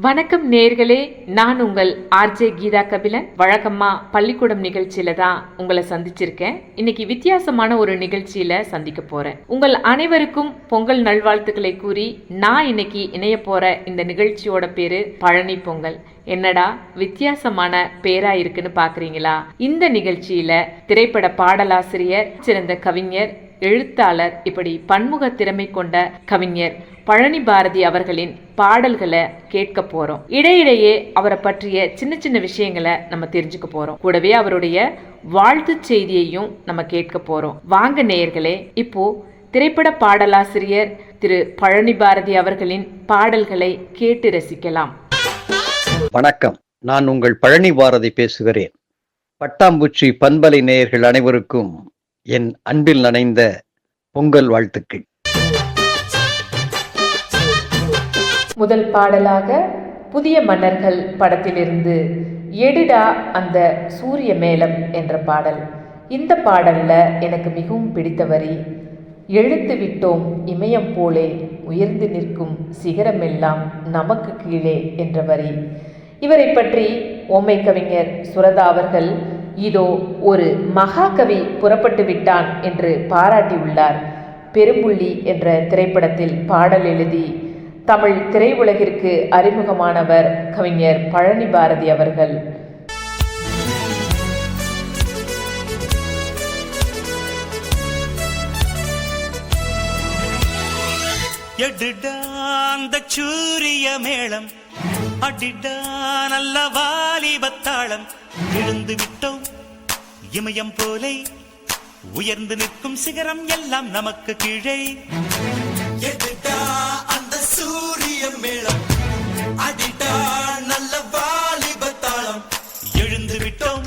வணக்கம் நேர்களே, நான் உங்கள் ஆர்ஜே கீதா கபிலன். வழக்கமா பள்ளிக்கூடம் நிகழ்ச்சியில தான் உங்களை சந்திச்சிருக்கேன். இன்னைக்கு வித்தியாசமான ஒரு நிகழ்ச்சியில சந்திக்க போறேன். உங்கள் அனைவருக்கும் பொங்கல் நல்வாழ்த்துக்களை கூறி நான் இன்னைக்கு இணைய போற இந்த நிகழ்ச்சியோட பேரு பழனி பொங்கல். என்னடா வித்தியாசமான பேரா இருக்குன்னு பாக்குறீங்களா? இந்த நிகழ்ச்சியில திரைப்பட பாடலாசிரியர், சிறந்த கவிஞர், எழுத்தாளர், இப்படி பன்முக திறமை கொண்ட கவிஞர் பழனி பாரதி அவர்களின் பாடல்களை கேட்க போறோம். இடையிடையே அவரை பற்றிய சின்ன சின்ன விஷயங்களை நம்ம தெரிஞ்சுக்க போறோம். கூடவே அவருடைய வாழ்த்து செய்தியையும் நம்ம கேட்க போறோம். வாங்க நேயர்களே, இப்போ திரைப்பட பாடலாசிரியர் திரு பழனி பாரதி அவர்களின் பாடல்களை கேட்டு ரசிக்கலாம். வணக்கம், நான் உங்கள் பழனி பாரதி பேசுகிறேன். பட்டாம்பூச்சி பண்பலை நேயர்கள் அனைவருக்கும் என் அன்பில் நனைந்த பொங்கல் வாழ்த்துக்கள். முதல் பாடலாக புதிய மன்னர்கள் படத்திலிருந்து எடுடா அந்த சூரிய மேளம் என்ற பாடல். இந்த பாடல்ல எனக்கு மிகவும் பிடித்த வரி, எழுத்து விட்டோம் இமயம் போலே உயர்ந்து நிற்கும் சிகரமெல்லாம் நமக்கு கீழே என்ற வரி. இவரை பற்றி ஓமை கவிஞர் சுரதா அவர்கள் இதோ ஒரு மகாகவி புறப்பட்டு விட்டான் என்று பாராட்டியுள்ளார். பெரும்புள்ளி என்ற திரைப்படத்தில் பாடல் எழுதி தமிழ் திரையுலகிற்கு அறிமுகமானவர் கவிஞர் பழனி பாரதி அவர்கள். எடுடா அந்த சூரிய மேளம், அடிடா நல்ல வாலிபத்தாளம், எழுந்து விட்டோம் இமயம் போலே உயர்ந்து நிற்கும் சிகரம் எல்லாம் நமக்கு கீழே. எடுடா அந்த சூரிய மேளம், அடிடா நல்ல வாலிபத்தாளம், எழுந்து விட்டோம்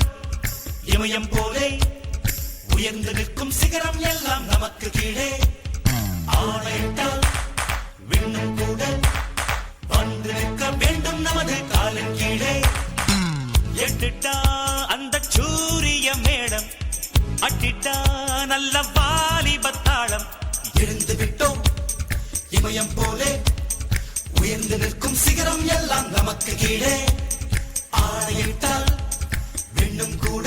இமயம் போலே உயர்ந்து நிற்கும் சிகரம் எல்லாம் நமக்கு கீழே. ஆணையிட்டால் விண்ணும் கூட வந்து நிற்க வேண்டும் நமது காலின் கீழே. எட்டுட்டா அந்த சூரிய மேடம், அட்டிட்டா நல்ல வாலிபத்தாளம், எழுந்து விட்டோம் இமயம் போலே உயர்ந்து நிற்கும் சிகரம் எல்லாம் நமக்கு கீழே. ஆணையிட்டால் விண்ணும் கூட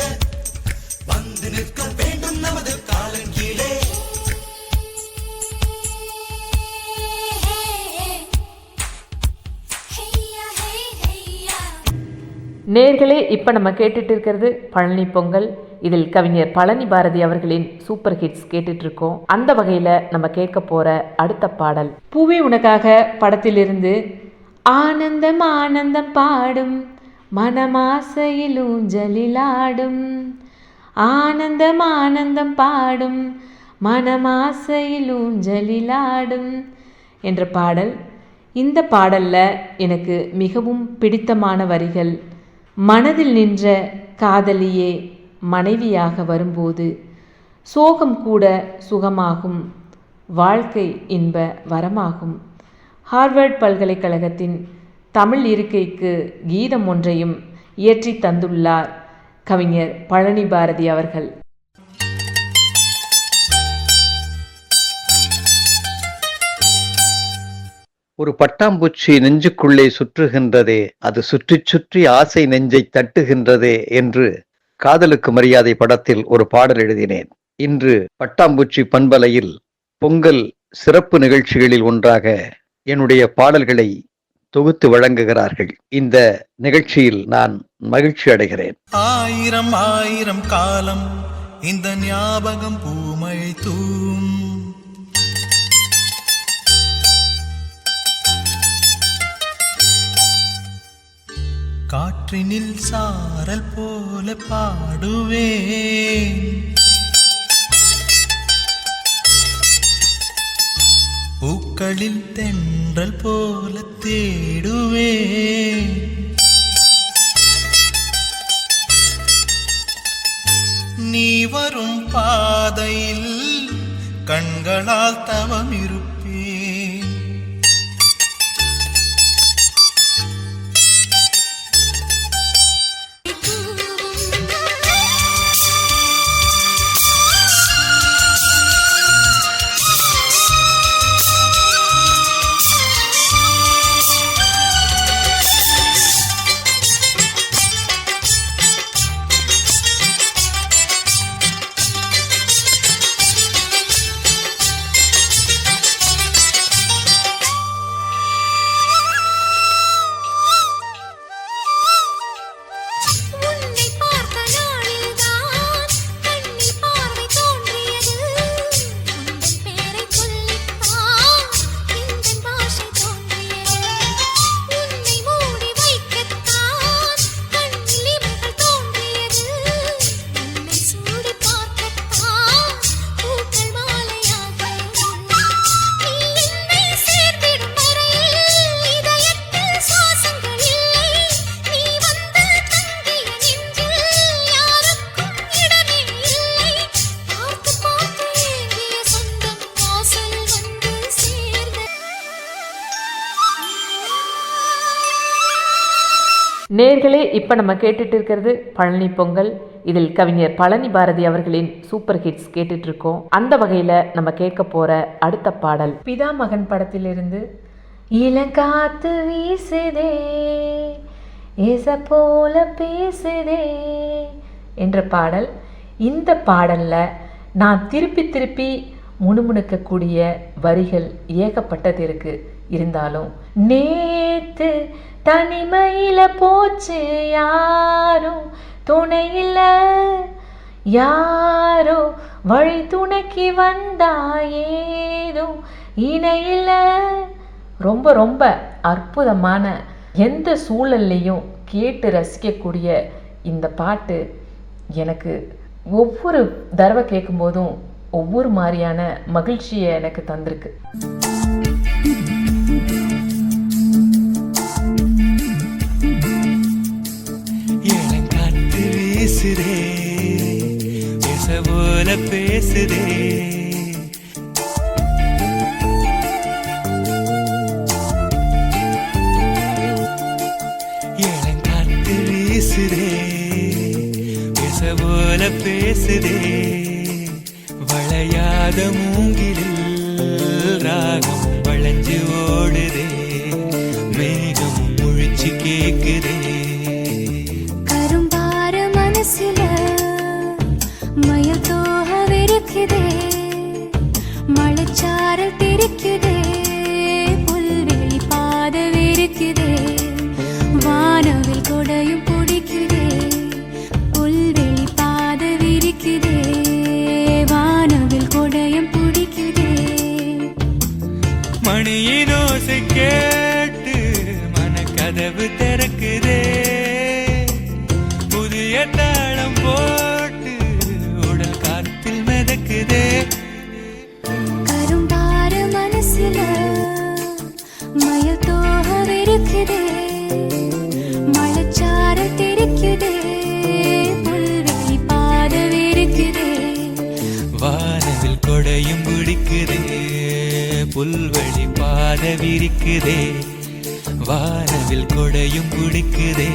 வந்து நிற்க வேண்டும் நமது காலின் கீழே. நேர்களே, இப்போ நம்ம கேட்டுட்டு இருக்கிறது பழனி பொங்கல். இதில் கவிஞர் பழனி பாரதி அவர்களின் சூப்பர் ஹிட்ஸ் கேட்டுட்டு இருக்கோம். அந்த வகையில் நம்ம கேட்க போற அடுத்த பாடல் பூவே உனக்காக படத்திலிருந்து ஆனந்தம் ஆனந்தம் பாடும் மனமாசையில் ஊஞ்சலிலாடும், ஆனந்தம் ஆனந்தம் பாடும் மனமாசையில் ஊஞ்சலிலாடும் என்ற பாடல். இந்த பாடல்ல எனக்கு மிகவும் பிடித்தமான வரிகள், மனதில் நின்ற காதலியே மனைவியாக வரும்போது சோகம் கூட சுகமாகும், வாழ்க்கை இன்ப வரமாகும். ஹார்வர்ட் பல்கலைக்கழகத்தின் தமிழ் இருக்கைக்கு கீதம் ஒன்றையும் இயற்றி தந்துள்ளார் கவிஞர் பழனி பாரதி அவர்கள். ஒரு பட்டாம்பூச்சி நெஞ்சுக்குள்ளே சுற்றுகின்றதே, அது சுற்றி சுற்றி ஆசை நெஞ்சை தட்டுகின்றதே என்று காதலுக்கு மரியாதை படத்தில் ஒரு பாடல் எழுதினேன். இன்று பட்டாம்பூச்சி பண்பலையில் பொங்கல் சிறப்பு நிகழ்ச்சிகளில் ஒன்றாக என்னுடைய பாடல்களை தொகுத்து வழங்குகிறார்கள். இந்த நிகழ்ச்சியில் நான் மகிழ்ச்சி அடைகிறேன். ஆயிரம் ஆயிரம் காலம் இந்த ஞாபகம் பூமழை தூம், காற்றினில் சாரல் போல பாடுவேன், பூக்களில் தென்றல் போல தேடுவேன், நீ வரும் பாதையில் கண்களால் தவம் இருப்பேன். நேர்களே, இப்போ நம்ம கேட்டுட்டு இருக்கிறது பழனி பொங்கல். இதில் கவிஞர் பழனி பாரதி அவர்களின் சூப்பர் ஹிட்ஸ் கேட்டுட்டு இருக்கோம். அந்த வகையில் நம்ம கேட்க போற அடுத்த பாடல் பிதா மகன் படத்திலிருந்து இளங்காத்து வீசுதே ஏச போல பேசுதே என்ற பாடல். இந்த பாடல்ல நான் திருப்பி திருப்பி முணுமுணுக்கக்கூடிய வரிகள் ஏகப்பட்டது இருக்கு. இருந்தாலும் நேத்து தனிமையில போச்சு யாரும் துணையில, யாரோ வழி துணைக்கு வந்தா ஏதோ இணையில. ரொம்ப ரொம்ப அற்புதமான, எந்த சூழல்லையும் கேட்டு ரசிக்கக்கூடிய இந்த பாட்டு எனக்கு ஒவ்வொரு தடவை கேட்கும்போதும் ஒவ்வொரு மாதிரியான மகிழ்ச்சியை எனக்கு தந்திருக்கு. பேசுதே பேச போல பேசுதே இளங்காத்து வீசுதே பேச போல பேசுதே வளையாத மூங்கிலில் ராகம் வளைஞ்சு ஓடுதே மேகம் முழிச்சு கேக்குதே மழைச்சாரல் தெரிக்குதே புல்வெளி பாத விரிக்குதே வானவில் கொடையும் பிடிக்குதே புல்வெளி பாத விரிக்குதே வானவில் கொடையும் பிடிக்குதே மணியின் ஓசை கேட்டு மனக்கதவு திறக்குதே புதிய தாளம் போட்டு உடல் காத்தில் மிதக்குதே கரும்பார மனசுல மயில் தோக விரிக்குதே மழைச்சாரல் தெரிக்குதே புல்வெளி பாத விரிக்குதே வானவில் கொடையும் பிடிக்குதே புல்வெளி பாத விரிக்குதே வானவில் கொடையும் பிடிக்குதே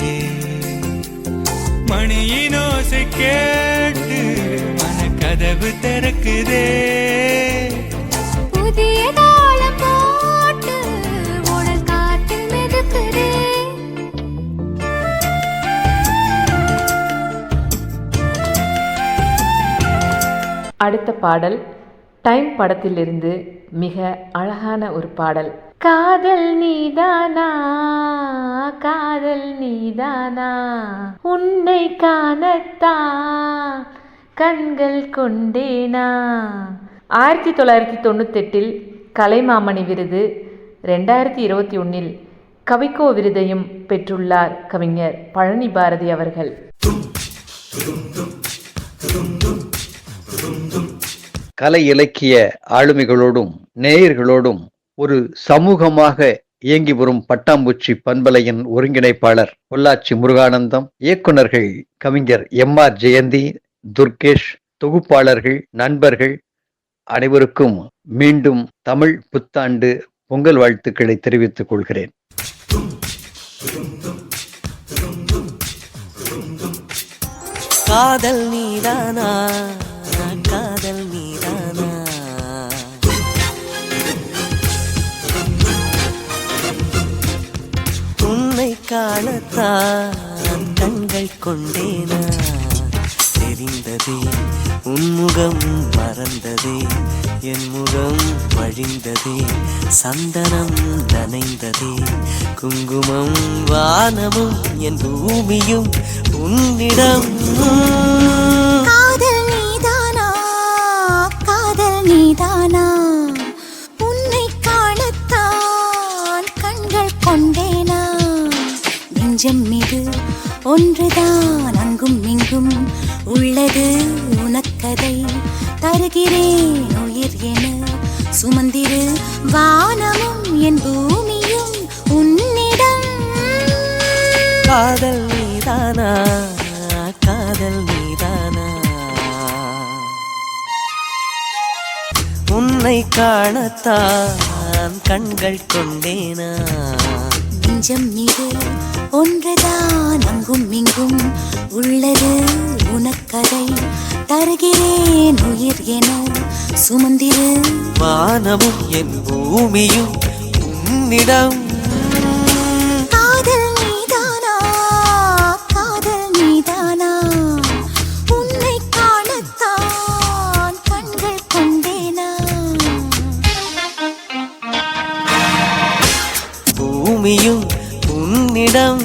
மணியின் ஓசை கேட்டு மனக்கதவு திறக்குதே புதிய தாளம் போட்டு உடல் காத்தில் மிதக்குதே. அடுத்த பாடல் டைம் படத்திலிருந்து மிக அழகான ஒரு பாடல். காதல் நீதானா காதல் நீதானா உன்னை காணத்தான் கண்கள் கொண்டேனா. 1998 கலைமாமணி விருது, 2021 கவிக்கோ விருதையும் பெற்றுள்ளார் கவிஞர் பழனி பாரதி அவர்கள். கலை இலக்கிய ஆளுமைகளோடும் நேயர்களோடும் ஒரு சமூகமாக இயங்கி வரும் பட்டாம்பூச்சி பண்பலையின் ஒருங்கிணைப்பாளர் பொள்ளாச்சி முருகானந்தம், இயக்குனர்கள் கவிஞர் MR ஜெயந்தி, துர்கேஷ், தொகுப்பாளர்கள், நண்பர்கள் அனைவருக்கும் மீண்டும் தமிழ் புத்தாண்டு பொங்கல் வாழ்த்துக்களை தெரிவித்துக் கொள்கிறேன். காதல் நீதானா காதல் நீதானா உன்னை காணத்தான் கண்கள் கொண்டேனா. தெரிந்ததே உன்முகம் மறந்ததே என் முகம் வழிந்ததே சந்தனம் நனைந்ததே குங்குமம் வானமும் என் பூமியும் உன்னிடம். காதல் நீதானா காதல் நீதானா உன்னை காணத்தான் கண்கள் கொண்டேனா. நெஞ்சம் மீது ஒன்றுதான் அங்கும் இங்கும் உள்ளது உனக்கதை தருகிறேன் உயிர் என சுமந்திரு வானமும் என் பூமியும் உன்னிடம். காதல் நீதானா காதல் நீதானா உன்னை காணத்தான் கண்கள் கொண்டேனா. நெஞ்சம் இது ஒன்றுதான் அங்கும் இங்கும் உள்ளது உனக்கதை தருகிறேன் உயிர் என சுமந்திரு வானமும் என் பூமியும் உன்னிடம் காதல் நீதானா காதல் நீதானா உன்னை காணத்தான் கண்கள் கொண்டேனா பூமியும் உன்னிடம்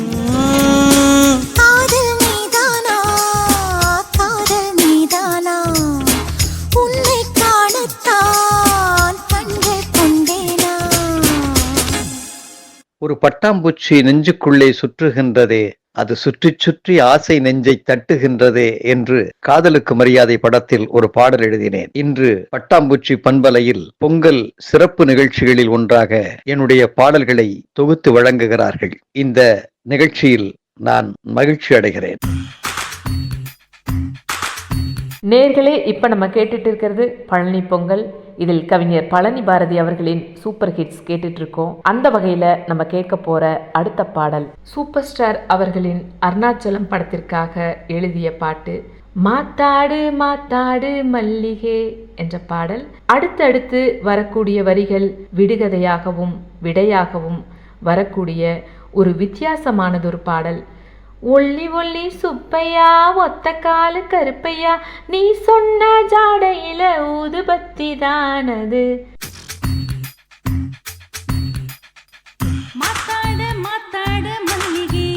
காதல் நீதானா காதல் நீதானா உன்னை காணத்தான் கண்கள் கொண்டேனா ஒரு பட்டாம்பூச்சி நெஞ்சுக்குள்ளே சுற்றுகின்றதே அது சுற்றி சுற்றி ஆசை நெஞ்சை தட்டுகின்றதே என்று காதலுக்கு மரியாதை படத்தில் ஒரு பாடல் எழுதினேன். இன்று பட்டாம்பூச்சி பண்பலையில் பொங்கல் சிறப்பு நிகழ்ச்சிகளில் ஒன்றாக என்னுடைய பாடல்களை தொகுத்து வழங்குகிறார்கள். இந்த நிகழ்ச்சியில் நான் மகிழ்ச்சி அடைகிறேன். நேர்களே, இப்போ நம்ம கேட்டுட்டு இருக்கிறது பழனி பொங்கல். இதில் கவிஞர் பழனி பாரதி அவர்களின் சூப்பர் ஹிட்ஸ் கேட்டுட்டு இருக்கோம். அந்த வகையில் நம்ம கேட்க போற அடுத்த பாடல் சூப்பர் ஸ்டார் அவர்களின் அருணாச்சலம் படத்திற்காக எழுதிய பாட்டு மாத்தாடு மாத்தாடு மல்லிகே என்ற பாடல். அடுத்தடுத்து வரக்கூடிய வரிகள் விடுகதையாகவும் விடையாகவும் வரக்கூடிய ஒரு வித்தியாசமானதொரு பாடல். ஒல்லி ஒல்லி சுப்பையா ஒத்த காலு கருப்பையா நீ சொன்ன ஜாடையில ஊதுபத்தி தானது. மாத்தாடு மாத்தாடு மல்லிகே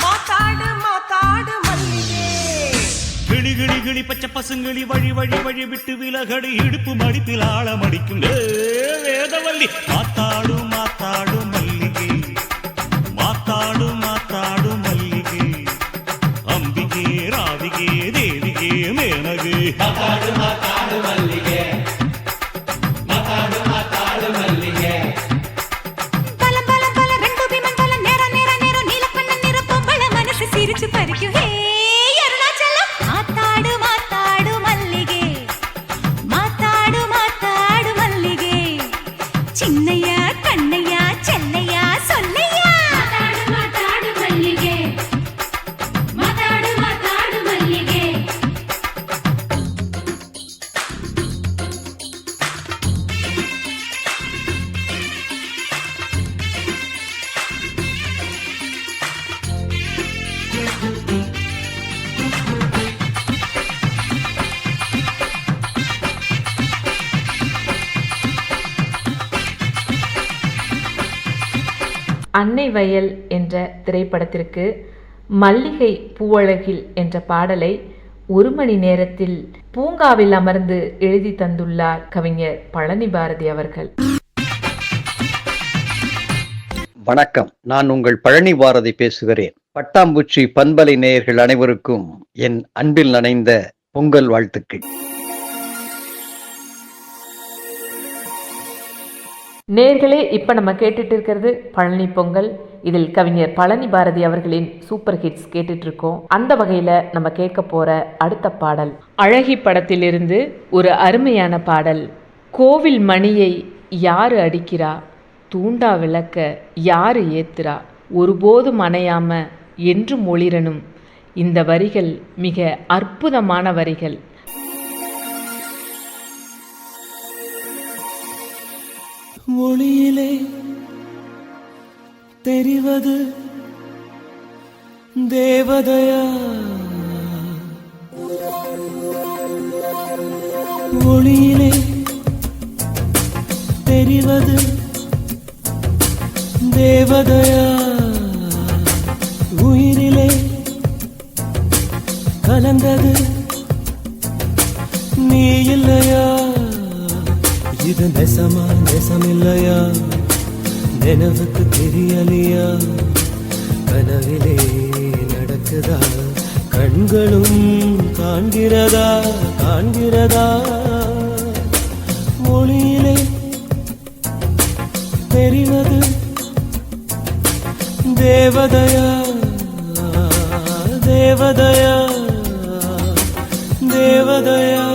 மாத்தாடு மாத்தாடு மல்லிகே கிளி கிளி கிளி பச்சை பசுங்கிளி வழி வழி வழி விட்டு விலகடி இடுப்பு மடிப்பில் ஆழம் அடிக்கும் வேதவல்லி மாத்தாடு மாத்தாடு மல்லிகை மாத்தாடு மாத்தாடு மல்லிகை அம்பிகே ராதிகே தேவிகே மேனகே மாத்தாடு மாத்தாடு மல்லிகே மாத்தாடு மாத்தாடு மல்லிகே பலம் பலம் பலம் ரெண்டு விமன் பலம் நேர நேர நேர நீல கண்ண நிறப்ப பல மனசு சிரிச்சு பறிக்கும் ஹே அருணாச்சலம் மாத்தாடு மாத்தாடு மல்லிகே மாத்தாடு மாத்தாடு மல்லிகே சின்னையா கண்ணையா சென்னையா சொல்லையா மாத்தாடு மாத்தாடு மல்லிகே மாத்தாடு மாத்தாடு மல்லிகே அன்னை வயல் என்ற திரைப்படத்திற்கு மல்லிகை பூவழகில் என்ற பாடலை 1 மணி நேரத்தில் பூங்காவில் அமர்ந்து எழுதி தந்துள்ளார் கவிஞர் பழனி பாரதி அவர்கள். வணக்கம், நான் உங்கள் பழனி பாரதி பேசுகிறேன். பட்டாம்பூச்சி பண்பலை நேயர்கள் அனைவருக்கும் என் அன்பில் நனைந்த பொங்கல் வாழ்த்துக்கள். நேர்களே, இப்போ நம்ம கேட்டுட்டு இருக்கிறது பழனி பொங்கல். இதில் கவிஞர் பழனி பாரதி அவர்களின் சூப்பர் ஹிட்ஸ் கேட்டுட்டு இருக்கோம். அந்த வகையில் நம்ம கேட்க போற அடுத்த பாடல் அழகி படத்திலிருந்து ஒரு அருமையான பாடல். கோவில் மணியை யாரு அடிக்கிறா, தூண்டா விளக்க யாரு ஏத்துறா, ஒருபோதும் அணையாம என்றும் ஒளிரணும். இந்த வரிகள் மிக அற்புதமான வரிகள். ஒளியிலே தெரிவது தேவதையா, ஒளியிலே தெரிவது தேவதையா, உயிரிலே கலந்தது நீ இல்லையா, இது நெசமா நெசமில்லையா, நினைவுக்கு தெரியலையா, கனவிலே நடக்குதா, கண்களும் காண்கிறதா காண்கிறதா, மொழியிலே தெரிவது தேவதையா தேவதையா தேவதையா.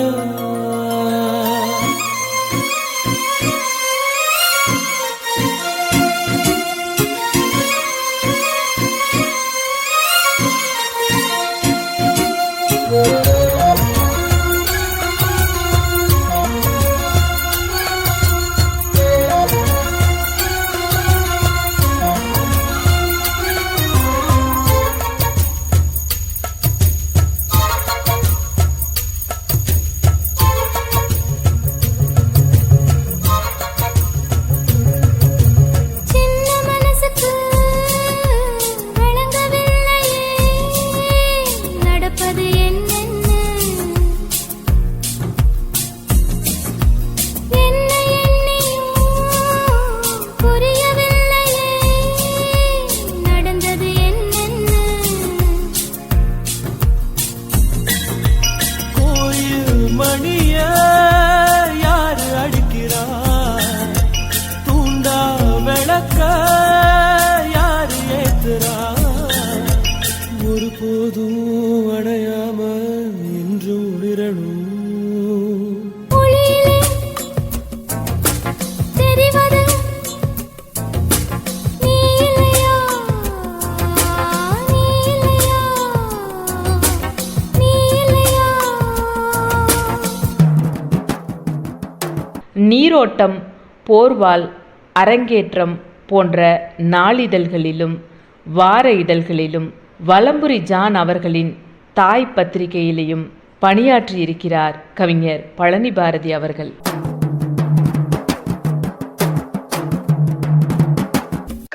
நீரோட்டம், போர்வால், அரங்கேற்றம் போன்ற நாளிதழ்களிலும் வார இதழ்களிலும் வலம்புரி ஜான் அவர்களின் தாய் பத்திரிகையிலையும் பணியாற்றியிருக்கிறார் கவிஞர் பழனி பாரதி அவர்கள்.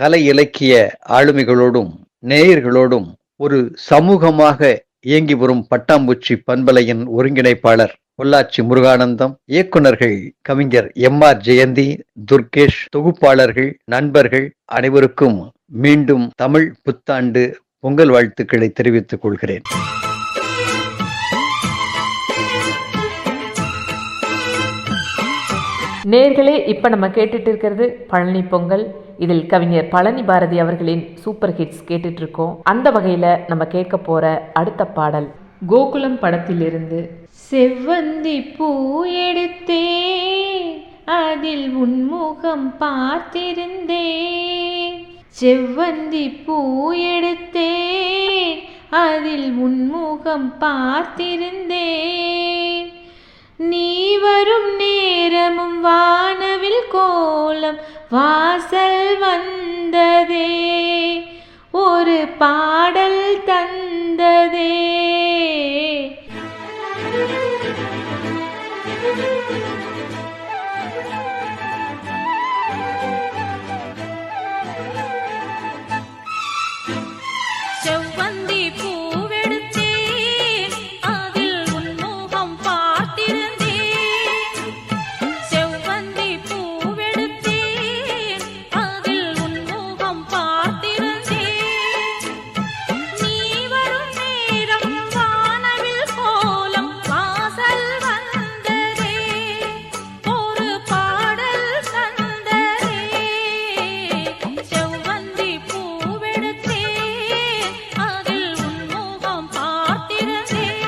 கலை இலக்கிய ஆளுமைகளோடும் நேயர்களோடும் ஒரு சமூகமாக இயங்கி வரும் பட்டாம்பூச்சி பண்பலையின் ஒருங்கிணைப்பாளர் பொள்ளாச்சி முருகானந்தம், இயக்குனர்கள் கவிஞர் MR ஜெயந்தி, துர்கேஷ், தொகுப்பாளர்கள், நண்பர்கள் அனைவருக்கும் மீண்டும் தமிழ் புத்தாண்டு பொங்கல் வாழ்த்துக்களை தெரிவித்துக் கொள்கிறேன். நேர்களே, இப்போ நம்ம கேட்டுட்டு இருக்கிறது பழனி பொங்கல். இதில் கவிஞர் பழனி பாரதி அவர்களின் சூப்பர் ஹிட்ஸ் கேட்டுட்டு இருக்கோம். அந்த வகையில் நம்ம கேட்க போற அடுத்த பாடல் கோகுலம் படத்திலிருந்து. செவ்வந்தி பூ எடுத்தேன், அதில் உன்முகம் பார்த்திருந்தேன். செவ்வந்தி பூ எடுத்தேன், அதில் உன்முகம் பார்த்திருந்தேன். நீ வரும் நேரமும் வானவில் கோலம் வாசல் வந்ததே, ஒரு பாடல் தந்ததே. செவ்வந்தி பூவெடுத்தேன், அதில் உன்முகம் பார்த்திருந்தேன். செவ்வந்தி பூவெடுத்தேன், அதில் உன்முகம் பார்த்திருந்தேன். நீ வரும் நேரம் வானவில் கோலம் வாசல் வந்ததே, ஒரு பாடல் தந்ததே. செவ்வந்தி பூவெடுத்தேன், அதில் உன்முகம் பார்த்திருந்தேன்.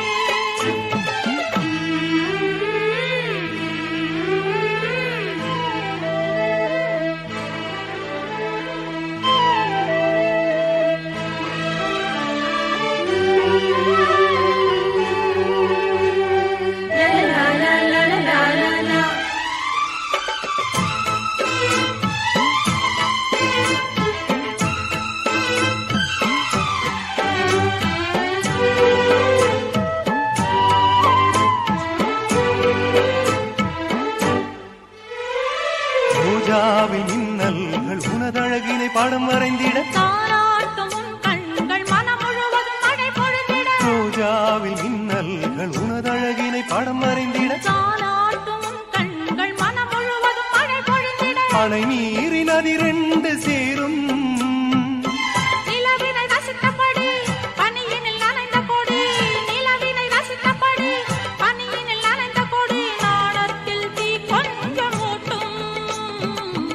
ரோஜாவில் மின்னல்கள் உனதழகினை பாடம் வரைந்திட, தாலாட்டும் உன் கண்கள் மனம் முழுவதும் மழை பொழிந்திட. ரோஜாவில் மின்னல்கள் உனதழகினை பாடம் வரைந்திட, தாலாட்டும் உன் கண்கள் மனம் முழுவதும் மழை பொழிந்திட. அணை நீரின் அதிரெண்டு சேரும் நிலவினை ரசித்தபடி பனியினில் நனைந்த கொடி, நிலவினை ரசித்தபடி பனியினில் நனைந்த கொடி. நாணத்தில் தீ கொஞ்சம் மூட்டும்,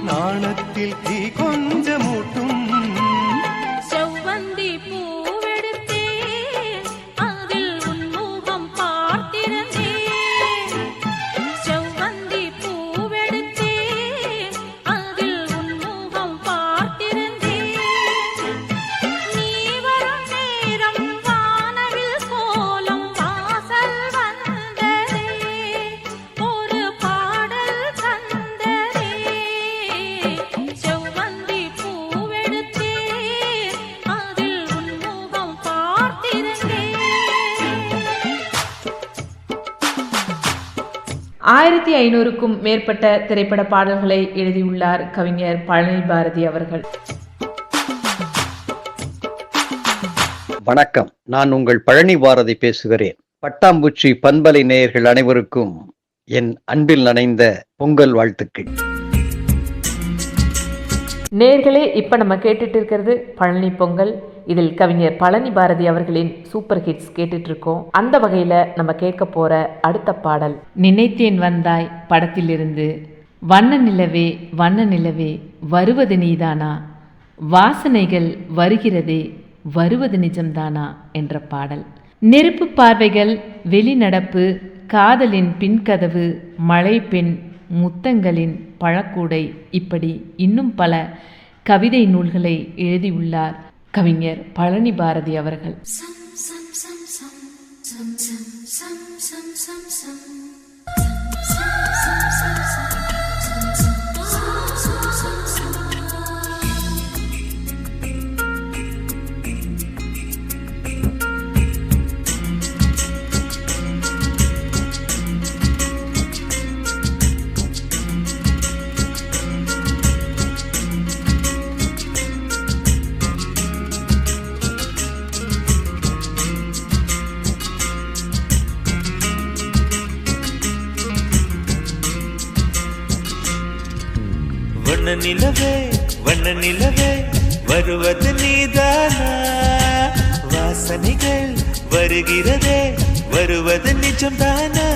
நாணத்தில் தீ கொஞ்சமூட்டும். செவ்வந்தி பூவெடுத்தேன், அதில் உன்முகம் பார்த்திருந்தேன். செவ்வந்தி பூவெடுத்தேன், அதில் உன்முகம் பார்த்திருந்தேன். நீ வரும் நேரம் வானவில் கோலம் வாசல் வந்ததே, ஒரு பாடல் தந்ததே. செவ்வந்தி பூவெடுத்தேன், அதில் உன்முகம் பார்த்திருந்தேன். 1500க்கும் மேற்பட்ட திரைப்பட பாடல்களை எழுதியுள்ளார் கவிஞர் பழனி பாரதி அவர்கள். வணக்கம், நான் உங்கள் பழனி பாரதி பேசுகிறேன். பட்டாம்பூச்சி பண்பலை நேயர்கள் அனைவருக்கும் என் அன்பில் நனைந்த பொங்கல் வாழ்த்துக்கள். நேர்களே, இப்போ நம்ம கேட்டுட்டு இருக்கிறது பழனி பொங்கல். இதில் கவிஞர் பழனி பாரதி அவர்களின் சூப்பர் ஹிட்ஸ் கேட்டுட்டு இருக்கோம். அந்த வகையில் நம்ம கேட்க போற அடுத்த பாடல் நினைத்தேன் வந்தாய் படத்திலிருந்து. வண்ண நிலவே வண்ண நிலவே வருவது நீதானா, வாசனைகள் வருகிறதே வருவது நிஜம்தானா என்ற பாடல். நெருப்பு பார்வைகள், வெளிநடப்பு, காதலின் பின்கதவு, மழை பெண், முத்தங்களின் பழக்கூடை, இப்படி இன்னும் பல கவிதை நூல்களை எழுதியுள்ளார் கவிஞர் பழனி பாரதி அவர்கள். வண்ண நிலவே வண்ண நிலவே வருவது நீதானா வாசனைகள் வருகிறதே வருவது நிஜம்தானா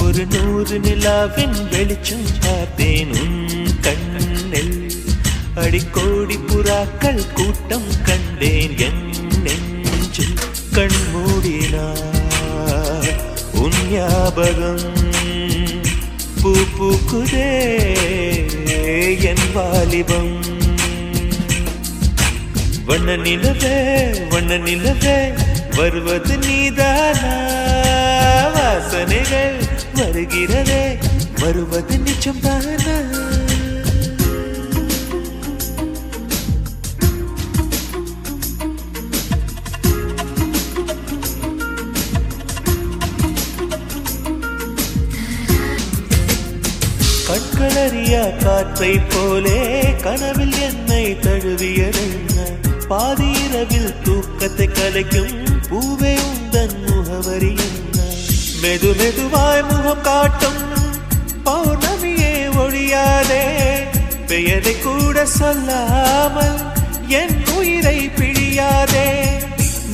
ஒரு 100 நிலாவின் வெளிச்சம் பார்த்தேன் உன் கண்ணில் அடிக்கோடி புறாக்கள் கூட்டம் கண்டேன் என் நெஞ்சில் கண்மூடினார் உன் ஞாபகம் பூ பூக்குதே என் வாலிபம் வண்ண நிலவே வருவது நீதானா வாசனைகள் வருகிறதே வருவது நிஜம்தானா கண்களறியா காற்றை போலே கனவில் என்னை தழுவியதென்ன பாதி இரவில் தூக்கத்தை கலைக்கும் பூவே உந்தன் முகவரி என்ன மெது மெதுவாய் முகம் காட்டும் பௌர்ணமியே ஒழியாதே பெயரை கூட சொல்லாமல் என் உயிரை பிழியாதே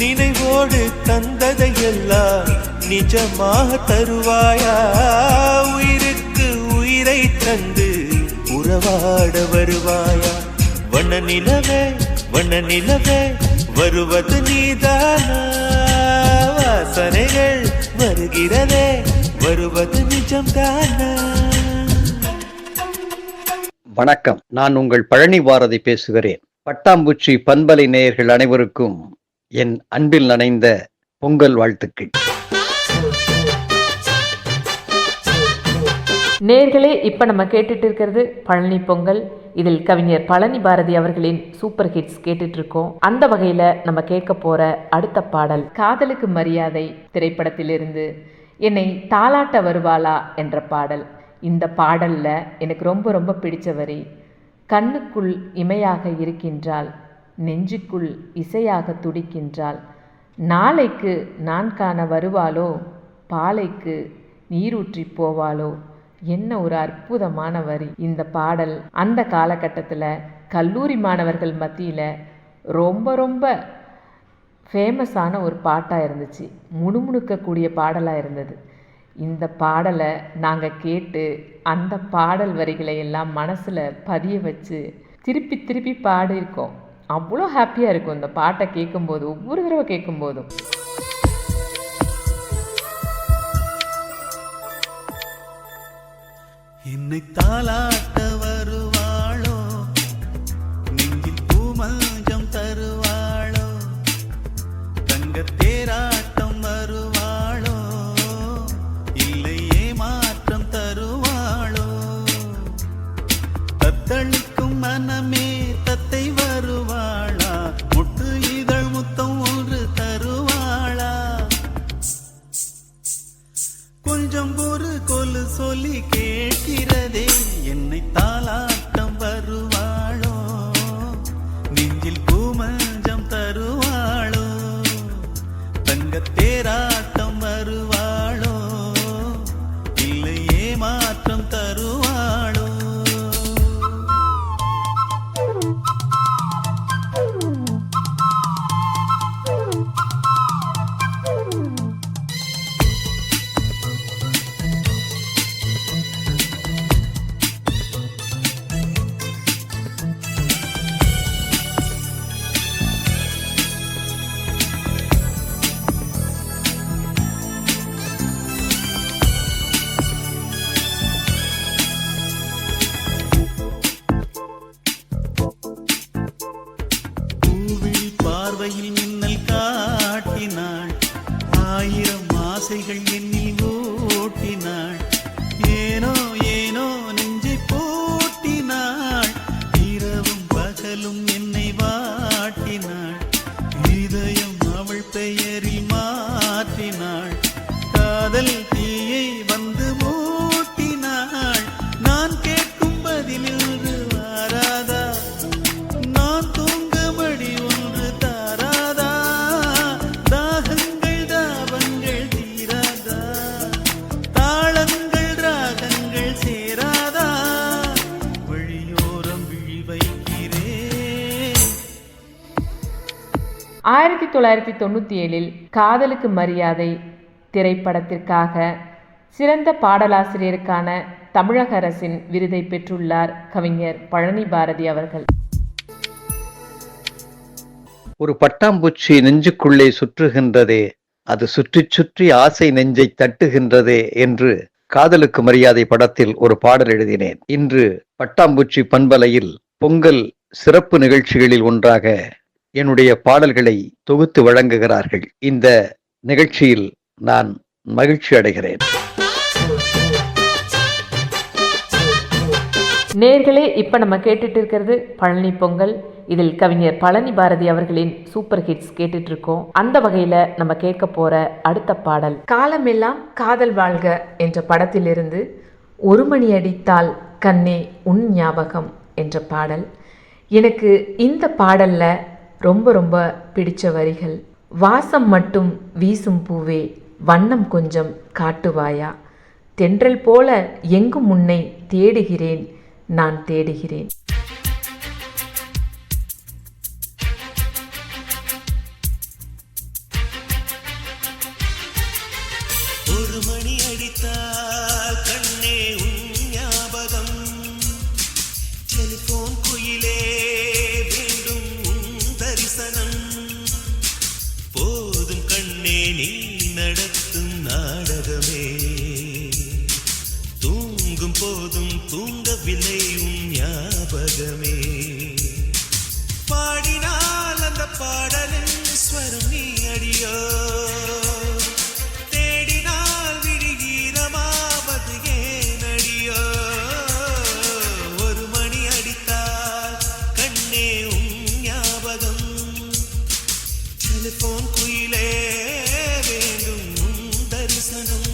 நினைவோடு தந்ததையெல்லாம் நிஜமாக தருவாயா உயிருக்கு உயிரை தந்து உறவாட வருவாயா வண்ண நிலவே வருவது நீதானா வாசனைகள் வருகிறதே வருவது நிஜம்தானா வணக்கம், நான் உங்கள் பழனி பாரதி பேசுகிறேன். பட்டாம்பூச்சி பண்பலை நேயர்கள் அனைவருக்கும் என் அன்பில் நனைந்த பொங்கல் வாழ்த்துக்கள். நேர்களே, இப்போ நம்ம கேட்டுட்டு இருக்கிறது பழனி பொங்கல். இதில் கவிஞர் பழனி பாரதி அவர்களின் சூப்பர் ஹிட்ஸ் கேட்டுட்டு இருக்கோம். அந்த வகையில் நம்ம கேட்க போற அடுத்த பாடல் காதலுக்கு மரியாதை திரைப்படத்திலிருந்து என்னை தாலாட்ட வருவாளா என்ற பாடல். இந்த பாடலில் எனக்கு ரொம்ப ரொம்ப பிடிச்ச வரி, கண்ணுக்குள் இமையாக இருக்கின்றாள், நெஞ்சுக்குள் இசையாக துடிக்கின்றாள், நாளைக்கு நான் காண வருவாளோ, பாலைக்கு நீரூற்றி போவாளோ. என்ன ஒரு அற்புதமான வரி. இந்த பாடல் அந்த காலகட்டத்தில் கல்லூரி மாணவர்கள் மத்தியில் ரொம்ப ரொம்ப ஃபேமஸான ஒரு பாட்டாக இருந்துச்சு, முணுமுணுக்கக்கூடிய பாடலாக இருந்தது. இந்த பாடலை நாங்கள் கேட்டு அந்த பாடல் வரிகளை எல்லாம் மனசில் பதிய வச்சு திருப்பி திருப்பி பாடியிருக்கோம். அவ்வளோ ஹாப்பியாக இருக்கும் இந்த பாட்டை கேட்கும்போது, ஒவ்வொரு தடவை கேட்கும்போதும். என்னை தாலாட்ட வருவாளோ, நெஞ்சில் பூமஞ்சம் தருவாளோ, தங்க தேராட்டம் வருவாளோ, இல்லை ஏமாற்றம் தருவாளோ, தத்தளிக்கும் மனமே தத்தை வருவாளா, முட்டு இதழ் முத்தம் ஒன்று தருவாளா, கொஞ்சம் ஒரு கொலு சொல்லி கேட்கிறதே, என்னை தாலாட்டம் வருவாளோ, நெஞ்சில் பூமஞ்சம் தருவாளோ, தங்க தேராட்டம் வருவாளோ, இல்லை ஏமாற்றம் தருவாளோ. பார்வையில் மின்னல் காட்டினாள், 1000 ஆசைகள் எண்ணில் ஓட்டினாள், ஏனோ ஏனோ நெஞ்சை போட்டினாள், இரவும் பகலும் என்னை வாட்டினாள், இதயம் அவள் பெயரில் மாற்றினாள், காதல் தீயை வந்து மூட்டினாள், நான் கேட்கும் பதிலில் வாராதா, நான் தூங்கமடி ஒன்று தாராதா, தாகங்கள் தாபங்கள் தீராதா, தாளங்கள் ராகங்கள் சேராதா, வழியோர வைக்கிறேன். 1997 காதலுக்கு மரியாதை திரைப்படத்திற்காக சிறந்த பாடலாசிரியருக்கான தமிழக அரசின் விருதை பெற்றுள்ளார் கவிஞர் பழனி பாரதி அவர்கள். ஒரு பட்டாம்பூச்சி நெஞ்சுக்குள்ளே சுற்றுகின்றதே, அது சுற்றி சுற்றி ஆசை நெஞ்சை தட்டுகின்றதே என்று காதலுக்கு மரியாதை படத்தில் ஒரு பாடல் எழுதினேன். இன்று பட்டாம்பூச்சி பண்பலையில் பொங்கல் சிறப்பு நிகழ்ச்சிகளில் ஒன்றாக என்னுடைய பாடல்களை தொகுத்து வழங்குகிறார்கள். இந்த நிகழ்ச்சியில் நான் மகிழ்ச்சி அடைகிறேன். நேர்களே, இப்ப நம்ம கேட்டுட்டு இருக்கிறது பழனி பொங்கல். இதில் கவிஞர் பழனி பாரதி அவர்களின் சூப்பர் ஹிட்ஸ் கேட்டுட்டு இருக்கோம். அந்த வகையில நம்ம கேட்க போற அடுத்த பாடல் காலமெல்லாம் காதல் வாழ்க என்ற படத்திலிருந்து ஒரு மணி அடித்தால் கண்ணே உன் ஞாபகம் என்ற பாடல். எனக்கு இந்த பாடல்ல ரொம்ப ரொம்ப பிடிச்ச வரிகள், வாசம் மட்டும் வீசும் பூவே வண்ணம் கொஞ்சம் காட்டுவாயா, தென்றல் போல எங்கும் உன்னை தேடுகிறேன் நான் தேடுகிறேன். ஒரு மணி அடித்தால் கண்ணே உன் ஞாபகம், டெலிபோன் குயிலே வேண்டும் உன் தரிசனம், போதும் கண்ணே நீ நடத்தும் நாடகமே, தூங்கும் போதும் தூங்கவில்லை உன் ஞாபகமே, பாடினால் அந்த பாடலின் ஸ்வரம் நீ அடியோ, தேடினால் விழிகீரமாவது ஏன் அடியோ, ஒரு மணி அடித்தால் கண்ணே உன் ஞாபகம், டெலிபோன் குயிலே வேண்டும் உன் தரிசனம்.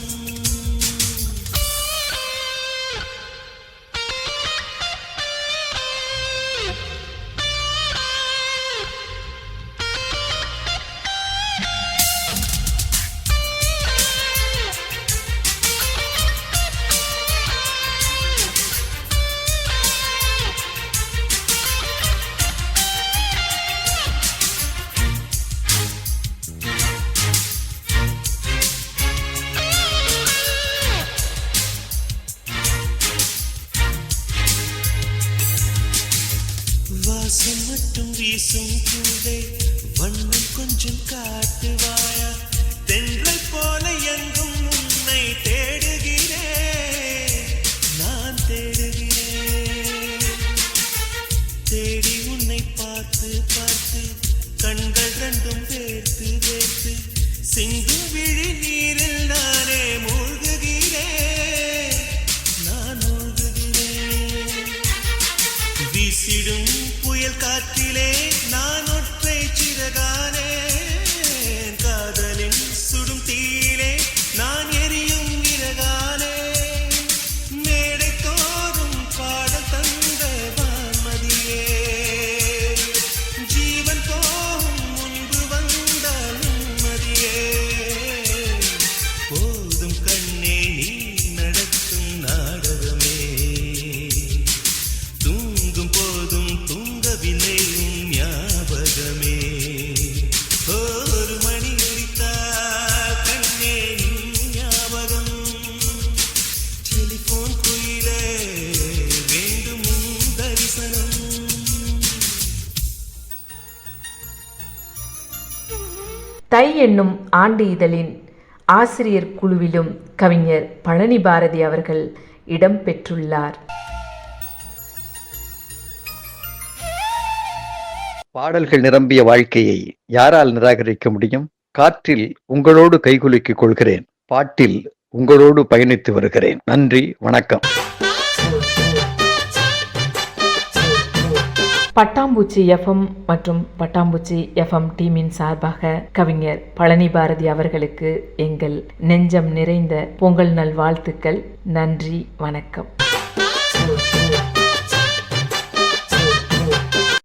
வாசம் மட்டும் வீசும் பூவே வண்ணம் கொஞ்சம் காட்டுவாயா, தென்றல் போல எங்கும் உன்னை தேடுகிறேன் நான் தேடுகிறேன், தேடி உன்னை பார்த்து பார்த்து கண்கள் ரெண்டும் வேர்த்து வேர்த்து சிந்தும் விழி நீரில் நானே மூழ்குகிறேன் நான் மூழ்குகிறேன், வீசிடும் புயல் காற்றிலே நான் ஒற்றை சிறகானே, காதலின் சுடும் தீயிலே நான் எரியும் விறகானே, மேடை தோறும் பாடல் தந்த வான்மதியே, ஜீவன் போகும் முன்பு வந்த நிம்மதியே, போதும் கண்ணே நீ நடத்தும் நாடகமே, தூங்கும் போதும் தூங்கவில்லை உன் ஞாபகமே, ஒரு மணி அடித்தால் கண்ணே உன் ஞாபகம், டெலிபோன் குயிலே வேண்டும் உன் தரிசனம். தை என்னும் ஆண்டு இதழின் ஆசிரியர் குழுவிலும் கவிஞர் பழனி பாரதி அவர்கள் இடம் பெற்றுள்ளார். பாடல்கள் நிரம்பிய வாழ்க்கையை யாரால் நிராகரிக்க முடியும்? காற்றில் உங்களோடு கைகுலுக்கிக் கொள்கிறேன், பாட்டில் உங்களோடு பயணித்து வருகிறேன். நன்றி, வணக்கம். பட்டாம்பூச்சி எஃப்எம் மற்றும் பட்டாம்பூச்சி எஃப்எம் டீமின் சார்பாக கவிஞர் பழனி பாரதி அவர்களுக்கு எங்கள் நெஞ்சம் நிறைந்த பொங்கல் நல்வாழ்த்துக்கள். நன்றி, வணக்கம்.